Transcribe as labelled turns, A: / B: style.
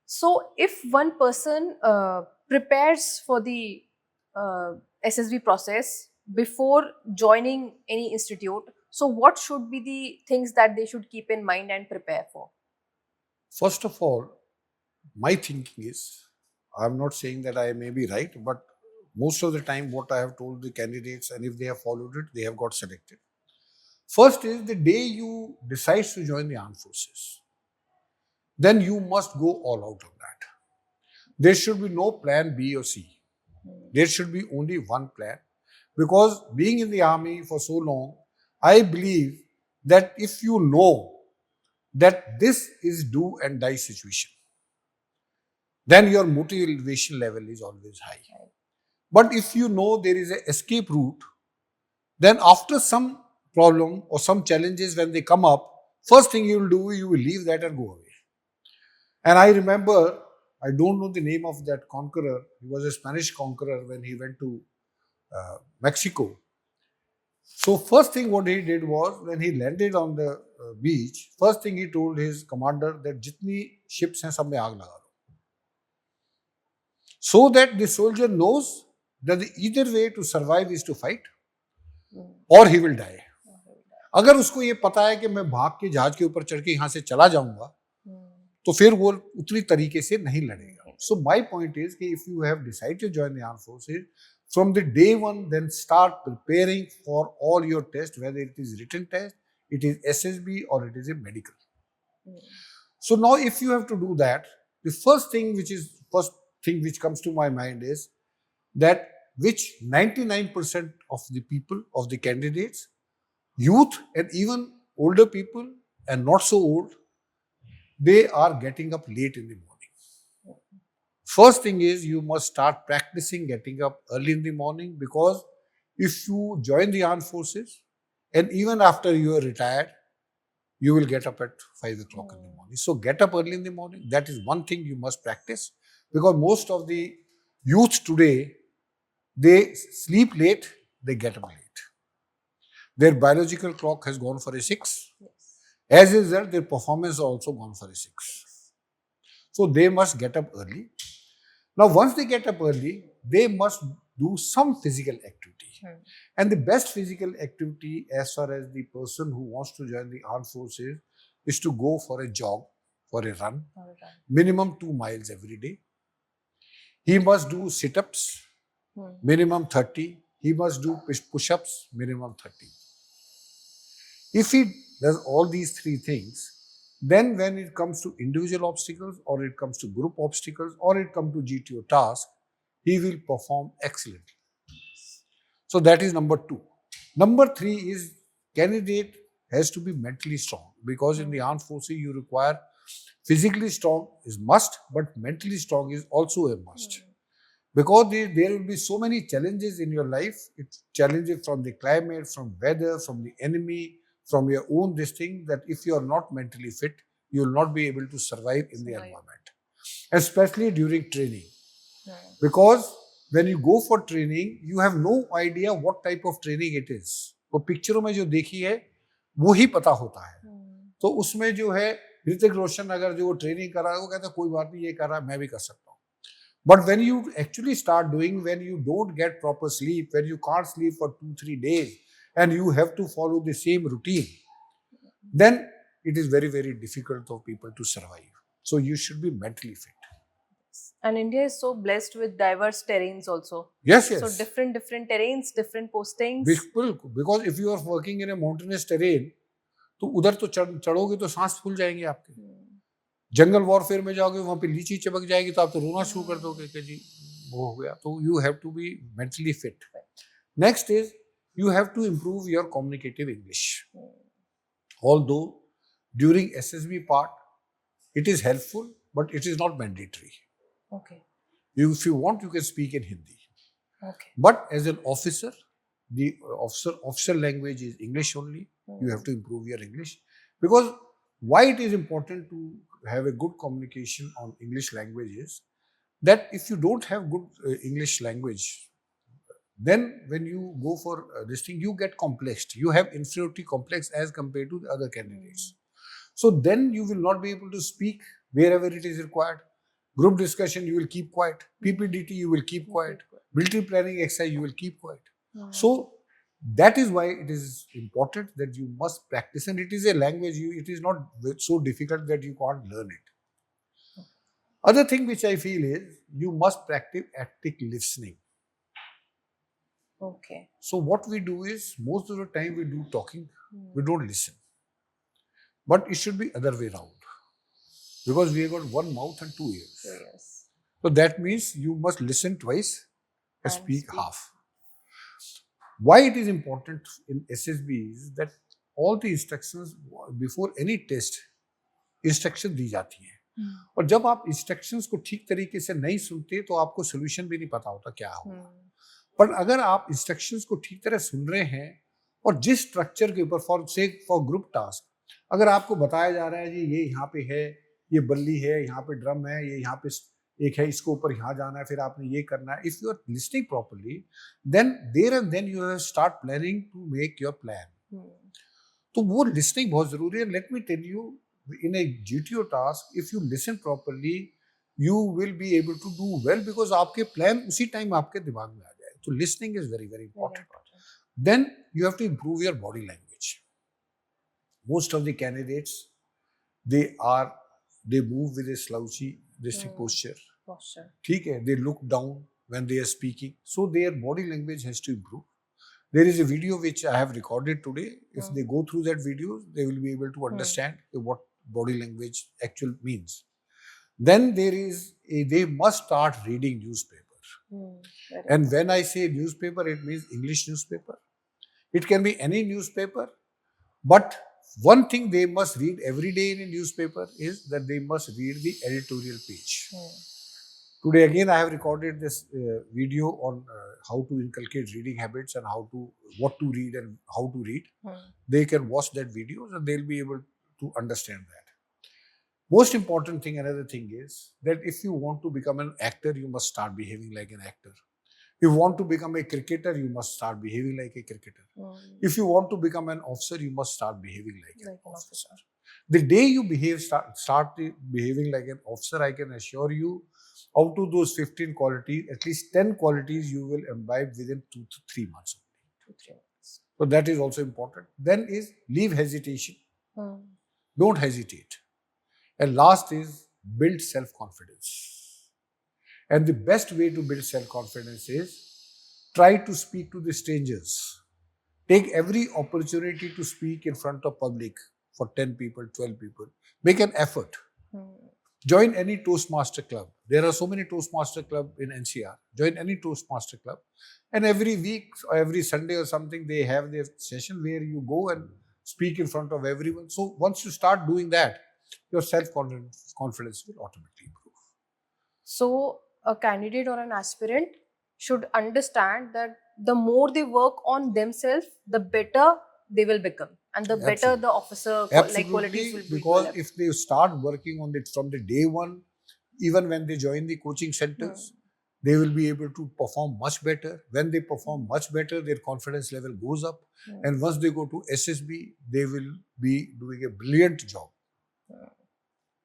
A: So, if one person prepares for the SSB process before joining any institute, so what should be the things that they should keep in mind and prepare for?
B: First of all, my thinking is, I'm not saying that I may be right, but most of the time, what I have told the candidates, and if they have followed it, they have got selected. First is the day you decide to join the armed forces, then you must go all out on that. There should be no plan B or C. There should be only one plan. Because being in the army for so long, I believe that if you know that this is do and die situation, then your motivation level is always high. But if you know there is an escape route, then after some problem or some challenges when they come up, first thing you will do, you will leave that and go away. And I remember, I don't know the name of that conqueror. He was a Spanish conqueror when he went to Mexico. So first thing what he did was when he landed on the beach, first thing he told his commander that jitni ships hain sab mein aag laga do. So that the soldier knows that the either way to survive is to fight or he will die. अगर उसको ये पता है कि मैं भाग के जहाज के ऊपर चढ़ के यहाँ से चला जाऊंगा तो फिर वो उतनी तरीके से नहीं लड़ेगा. So my point is कि if you have decided to join the armed forces, from the day one, then start preparing for all your tests, whether it is written test, it is SSB or it is a medical. So now if you have to do that, the first thing which comes to my mind is that which 99% of the people, of the candidates, youth and even older people and not so old, they are getting up late in the morning. First thing is you must start practicing getting up early in the morning, because if you join the armed forces and even after you are retired, you will get up at 5 o'clock in the morning. So get up early in the morning. That is one thing you must practice, because most of the youth today, they sleep late, they get up late. Their biological clock has gone for a 6. As a result, their performance also gone for a 6. So they must get up early. Now, once they get up early, they must do some physical activity. And the best physical activity, as far as the person who wants to join the armed forces, is to go for a jog, for a run, minimum 2 miles every day. He must do sit-ups, minimum 30. He must do push-ups, minimum 30. If he does all these three things, then when it comes to individual obstacles, or it comes to group obstacles, or it comes to GTO task, he will perform excellently. So that is number 2. Number 3 is candidate has to be mentally strong, because in the armed forces you require physically strong is must, but mentally strong is also a must. Because there will be so many challenges in your life. It's challenges from the climate, from weather, from the enemy, from your own this thing, that if you are not mentally fit, you will not be able to survive in the environment, especially during training. Because when you go for training, you have no idea what type of training it is. वो पिक्चरों में जो देखी है वो ही पता होता है. तो उसमें जो है ऋतिक रोशन अगर जो ट्रेनिंग कर रहा है वो कहता है कोई बात नहीं, ये कर रहा है मैं भी कर सकता हूँ. But when you actually start doing, when you don't get proper sleep, when you can't sleep for 2-3 days, and you have to follow the same routine, then it is very, very difficult for people to survive. So you should be mentally fit.
A: And India is so blessed with diverse terrains also.
B: Yes,
A: So
B: yes.
A: different terrains, different postings.
B: Because if you are working in a mountainous terrain, तो उधर तो चढ़ोगे तो सांस फूल जाएंगे आपके. जंगल warfare में जाओगे वहां पे लीची चमक जाएगी तो आप तो रोना शुरू कर दोगे कि जी वो हो गया. तो you have to be mentally fit. Next is you have to improve your communicative English. Although during SSB part, it is helpful, but it is not mandatory.
A: Okay.
B: If you want, you can speak in Hindi.
A: Okay.
B: But as an officer, the officer language is English only. You have to improve your English. Because why it is important to have a good communication on English language is that if you don't have good English language, then when you go for this thing, you get complexed. You have inferiority complex as compared to the other candidates. So then you will not be able to speak wherever it is required. Group discussion, you will keep quiet. PPDT, you will keep quiet. Military planning exercise, you will keep quiet. So that is why it is important that you must practice, and it is a language. It is not so difficult that you can't learn it. Other thing which I feel is you must practice active listening.
A: Okay.
B: So what we do is most of the time we do talking, we don't listen. But it should be other way around, because we have got one mouth and 2 ears.
A: Yes.
B: So that means you must listen twice and
A: And
B: speak
A: speak.
B: half. Why it is important in SSB is that all the instructions before any test instruction दी जाती हैं, और जब आप instructions को ठीक तरीके से नहीं सुनते तो आपको सोल्यूशन भी नहीं पता होता क्या हो. पर अगर आप इंस्ट्रक्शंस को ठीक तरह सुन रहे हैं और जिस स्ट्रक्चर के ऊपर फॉर ग्रुप टास्क, अगर आपको बताया जा रहा है जी ये यहाँ पे है, ये बल्ली है, यहाँ पे ड्रम है, ये यहाँ पे एक है, इसको ऊपर यहाँ जाना है, फिर आपने ये करना है. If you are listening properly then there and then you have start planning to make your plan. तो वो लिसनिंग बहुत जरूरी है. Let me tell you, in a GTO task, if you listen properly, you will be able to do well, because आपके plan उसी time आपके दिमाग में आ जाए. तो listening is very very important. Then you have to improve your body language. Most of the candidates, they move with a slouchy posture. ठीक है, they look down when they are speaking, so their body language has to improve. There is a video which I have recorded today. If they go through that video, they will be able to understand what body language actually means. Then they must start reading newspaper. And when I say newspaper, it means English newspaper. It can be any newspaper, but one thing they must read every day in a newspaper is that they must read the editorial page. Today again I have recorded this video on how to inculcate reading habits and what to read and how to read. They can watch that video and they'll be able to understand that. Most important thing, another thing is that if you want to become an actor, you must start behaving like an actor. If you want to become a cricketer, you must start behaving like a cricketer. If you want to become an officer, you must start behaving like an officer. The day you start behaving like an officer, I can assure you, out of those 15 qualities, at least 10 qualities you will imbibe within 2 to 3 months only. 2-3 months. So that is also important. Then is leave hesitation. Don't hesitate. And last is build self-confidence. And the best way to build self-confidence is try to speak to the strangers. Take every opportunity to speak in front of public for 10 people, 12 people. Make an effort. Join any Toastmaster club. There are so many Toastmaster club in NCR. Join any Toastmaster club. And every week or every Sunday or something, they have their session where you go and speak in front of everyone. So once you start doing that, your self-confidence will automatically improve.
A: So a candidate or an aspirant should understand that the more they work on themselves, the better they will become. And the better the officer like qualities will be.
B: Because if they start working on it from the day one, even when they join the coaching centers, they will be able to perform much better. When they perform much better, their confidence level goes up. And once they go to SSB, they will be doing a brilliant job.